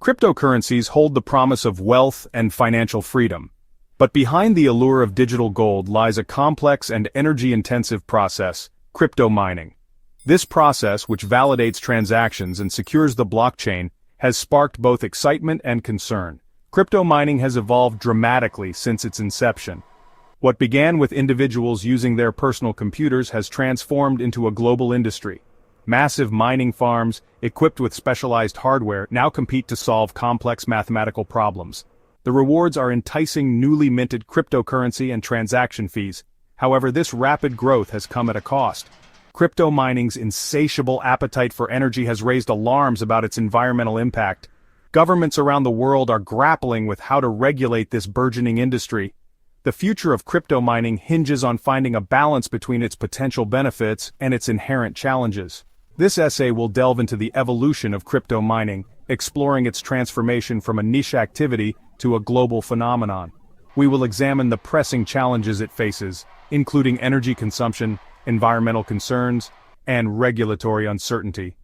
Cryptocurrencies hold the promise of wealth and financial freedom. But behind the allure of digital gold lies a complex and energy-intensive process, crypto mining. This process, which validates transactions and secures the blockchain, has sparked both excitement and concern. Crypto mining has evolved dramatically since its inception. What began with individuals using their personal computers has transformed into a global industry. Massive mining farms, equipped with specialized hardware, now compete to solve complex mathematical problems. The rewards are enticing newly minted cryptocurrency and transaction fees. However, this rapid growth has come at a cost. Crypto mining's insatiable appetite for energy has raised alarms about its environmental impact. Governments around the world are grappling with how to regulate this burgeoning industry. The future of crypto mining hinges on finding a balance between its potential benefits and its inherent challenges. This essay will delve into the evolution of crypto mining, exploring its transformation from a niche activity to a global phenomenon. We will examine the pressing challenges it faces, including energy consumption, environmental concerns, and regulatory uncertainty.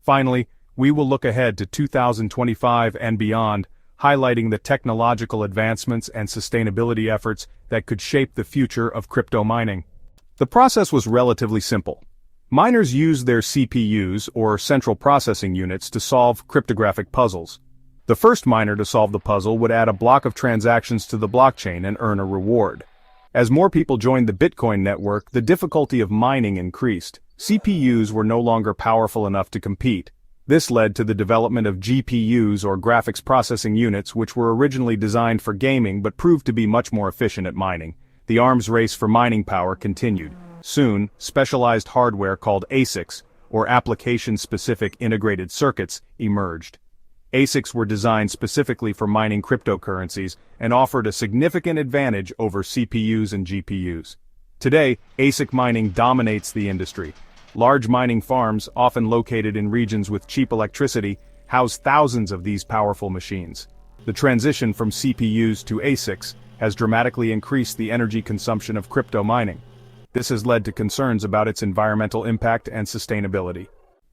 Finally, we will look ahead to 2025 and beyond, highlighting the technological advancements and sustainability efforts that could shape the future of crypto mining. The process was relatively simple. Miners used their CPUs, or central processing units, to solve cryptographic puzzles. The first miner to solve the puzzle would add a block of transactions to the blockchain and earn a reward. As more people joined the Bitcoin network, the difficulty of mining increased. CPUs were no longer powerful enough to compete. This led to the development of GPUs, or graphics processing units, which were originally designed for gaming but proved to be much more efficient at mining. The arms race for mining power continued. Soon, specialized hardware called ASICs, or application-specific integrated circuits, emerged. ASICs were designed specifically for mining cryptocurrencies and offered a significant advantage over CPUs and GPUs. Today, ASIC mining dominates the industry. Large mining farms, often located in regions with cheap electricity, house thousands of these powerful machines. The transition from CPUs to ASICs has dramatically increased the energy consumption of crypto mining. This has led to concerns about its environmental impact and sustainability.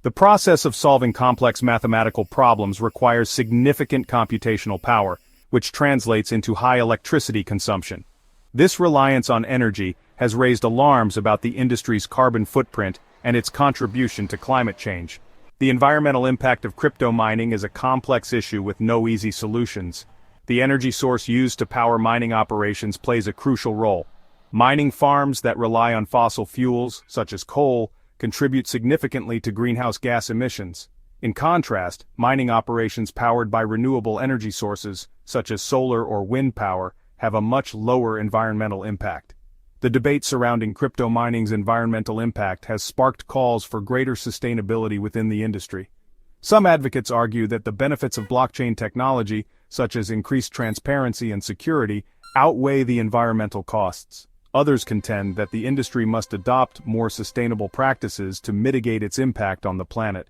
The process of solving complex mathematical problems requires significant computational power, which translates into high electricity consumption. This reliance on energy has raised alarms about the industry's carbon footprint and its contribution to climate change. The environmental impact of crypto mining is a complex issue with no easy solutions. The energy source used to power mining operations plays a crucial role. Mining farms that rely on fossil fuels, such as coal, contribute significantly to greenhouse gas emissions. In contrast, mining operations powered by renewable energy sources, such as solar or wind power, have a much lower environmental impact. The debate surrounding crypto mining's environmental impact has sparked calls for greater sustainability within the industry. Some advocates argue that the benefits of blockchain technology, such as increased transparency and security, outweigh the environmental costs. Others contend that the industry must adopt more sustainable practices to mitigate its impact on the planet.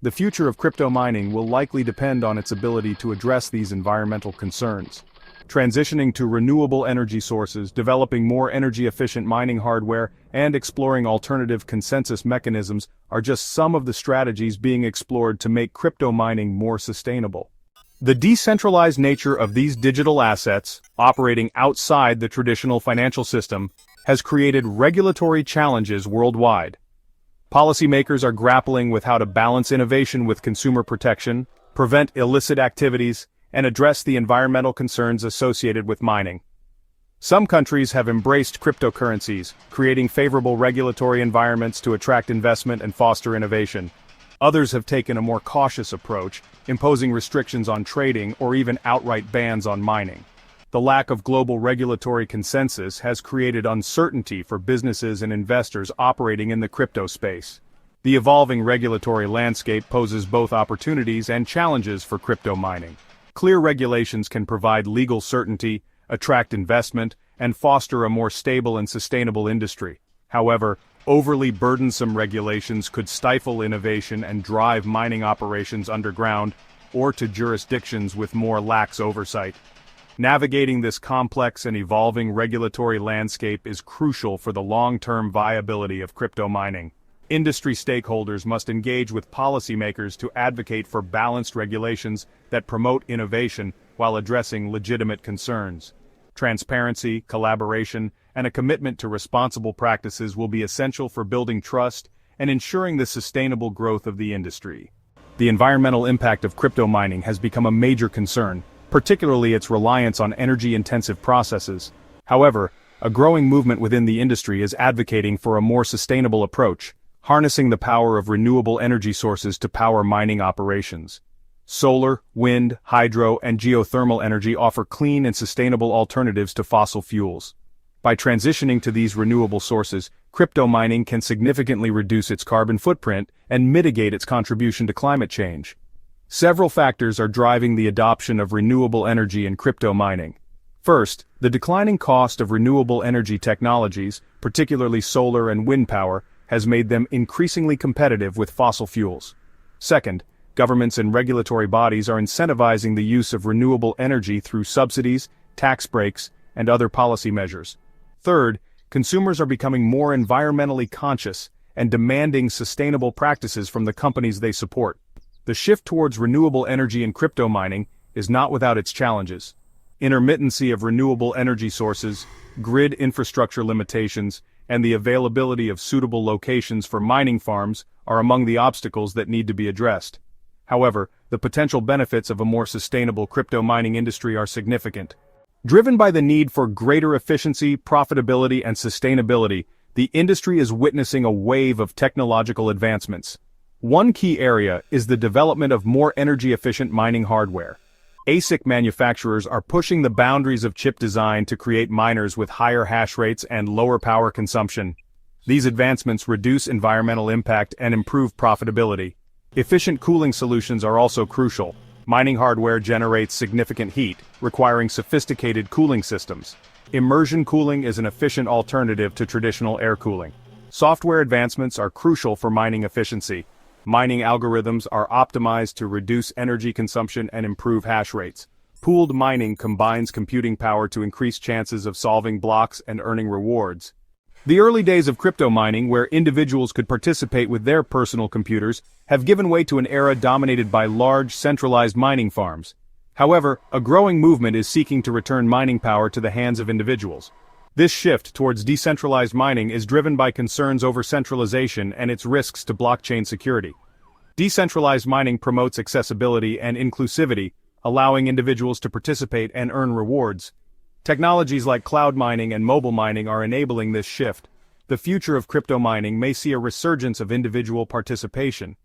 The future of crypto mining will likely depend on its ability to address these environmental concerns. Transitioning to renewable energy sources, developing more energy-efficient mining hardware, and exploring alternative consensus mechanisms are just some of the strategies being explored to make crypto mining more sustainable. The decentralized nature of these digital assets, operating outside the traditional financial system, has created regulatory challenges worldwide. Policymakers are grappling with how to balance innovation with consumer protection, prevent illicit activities, and address the environmental concerns associated with mining. Some countries have embraced cryptocurrencies, creating favorable regulatory environments to attract investment and foster innovation. Others have taken a more cautious approach, imposing restrictions on trading or even outright bans on mining. The lack of global regulatory consensus has created uncertainty for businesses and investors operating in the crypto space. The evolving regulatory landscape poses both opportunities and challenges for crypto mining. Clear regulations can provide legal certainty, attract investment, and foster a more stable and sustainable industry. However, overly burdensome regulations could stifle innovation and drive mining operations underground or to jurisdictions with more lax oversight. Navigating this complex and evolving regulatory landscape is crucial for the long-term viability of crypto mining. Industry stakeholders must engage with policymakers to advocate for balanced regulations that promote innovation while addressing legitimate concerns. Transparency, collaboration, and a commitment to responsible practices will be essential for building trust and ensuring the sustainable growth of the industry. The environmental impact of crypto mining has become a major concern, particularly its reliance on energy-intensive processes. However, a growing movement within the industry is advocating for a more sustainable approach, harnessing the power of renewable energy sources to power mining operations. Solar, wind, hydro, and geothermal energy offer clean and sustainable alternatives to fossil fuels. By transitioning to these renewable sources, crypto mining can significantly reduce its carbon footprint and mitigate its contribution to climate change. Several factors are driving the adoption of renewable energy in crypto mining. First, the declining cost of renewable energy technologies, particularly solar and wind power, has made them increasingly competitive with fossil fuels. Second, governments and regulatory bodies are incentivizing the use of renewable energy through subsidies, tax breaks, and other policy measures. Third, consumers are becoming more environmentally conscious and demanding sustainable practices from the companies they support. The shift towards renewable energy in crypto mining is not without its challenges. Intermittency of renewable energy sources, grid infrastructure limitations, and the availability of suitable locations for mining farms are among the obstacles that need to be addressed. However, the potential benefits of a more sustainable crypto mining industry are significant. Driven by the need for greater efficiency, profitability, and sustainability, the industry is witnessing a wave of technological advancements. One key area is the development of more energy-efficient mining hardware. ASIC manufacturers are pushing the boundaries of chip design to create miners with higher hash rates and lower power consumption. These advancements reduce environmental impact and improve profitability. Efficient cooling solutions are also crucial. Mining hardware generates significant heat, requiring sophisticated cooling systems. Immersion cooling is an efficient alternative to traditional air cooling. Software advancements are crucial for mining efficiency. Mining algorithms are optimized to reduce energy consumption and improve hash rates. Pooled mining combines computing power to increase chances of solving blocks and earning rewards. The early days of crypto mining, where individuals could participate with their personal computers, have given way to an era dominated by large, centralized mining farms. However, a growing movement is seeking to return mining power to the hands of individuals. This shift towards decentralized mining is driven by concerns over centralization and its risks to blockchain security. Decentralized mining promotes accessibility and inclusivity, allowing individuals to participate and earn rewards. Technologies like cloud mining and mobile mining are enabling this shift. The future of crypto mining may see a resurgence of individual participation.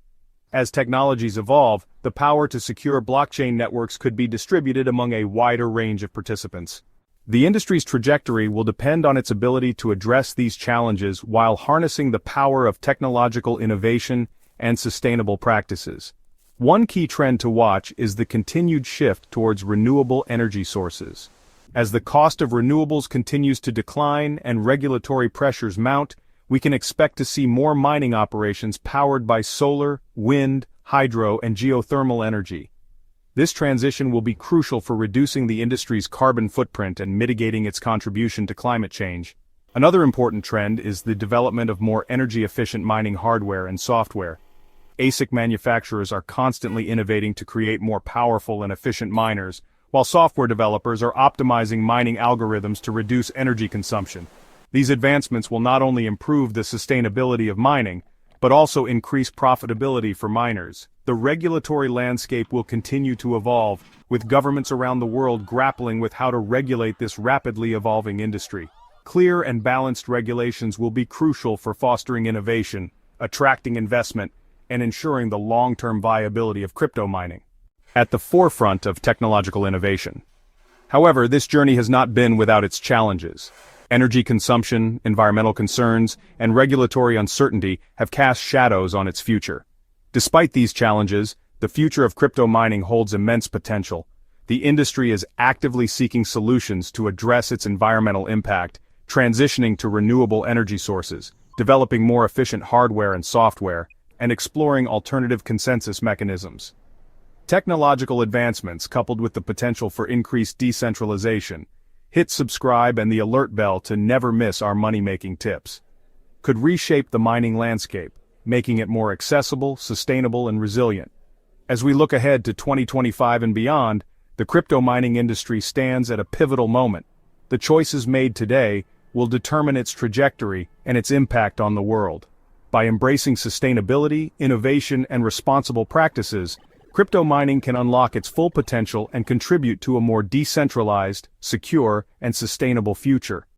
As technologies evolve, the power to secure blockchain networks could be distributed among a wider range of participants. The industry's trajectory will depend on its ability to address these challenges while harnessing the power of technological innovation and sustainable practices. One key trend to watch is the continued shift towards renewable energy sources. As the cost of renewables continues to decline and regulatory pressures mount, we can expect to see more mining operations powered by solar, wind, hydro, and geothermal energy. This transition will be crucial for reducing the industry's carbon footprint and mitigating its contribution to climate change. Another important trend is the development of more energy-efficient mining hardware and software. ASIC manufacturers are constantly innovating to create more powerful and efficient miners, while software developers are optimizing mining algorithms to reduce energy consumption. These advancements will not only improve the sustainability of mining, but also increase profitability for miners. The regulatory landscape will continue to evolve, with governments around the world grappling with how to regulate this rapidly evolving industry. Clear and balanced regulations will be crucial for fostering innovation, attracting investment, and ensuring the long-term viability of crypto mining. At the forefront of technological innovation. However, this journey has not been without its challenges. Energy consumption, environmental concerns, and regulatory uncertainty have cast shadows on its future. Despite these challenges, the future of crypto mining holds immense potential. The industry is actively seeking solutions to address its environmental impact, transitioning to renewable energy sources, developing more efficient hardware and software, and exploring alternative consensus mechanisms. Technological advancements, coupled with the potential for increased decentralization, hit subscribe and the alert bell to never miss our money-making tips, could reshape the mining landscape. making it more accessible, sustainable, and resilient. As we look ahead to 2025 and beyond, the crypto mining industry stands at a pivotal moment. The choices made today will determine its trajectory and its impact on the world. By embracing sustainability, innovation, and responsible practices, crypto mining can unlock its full potential and contribute to a more decentralized, secure, and sustainable future.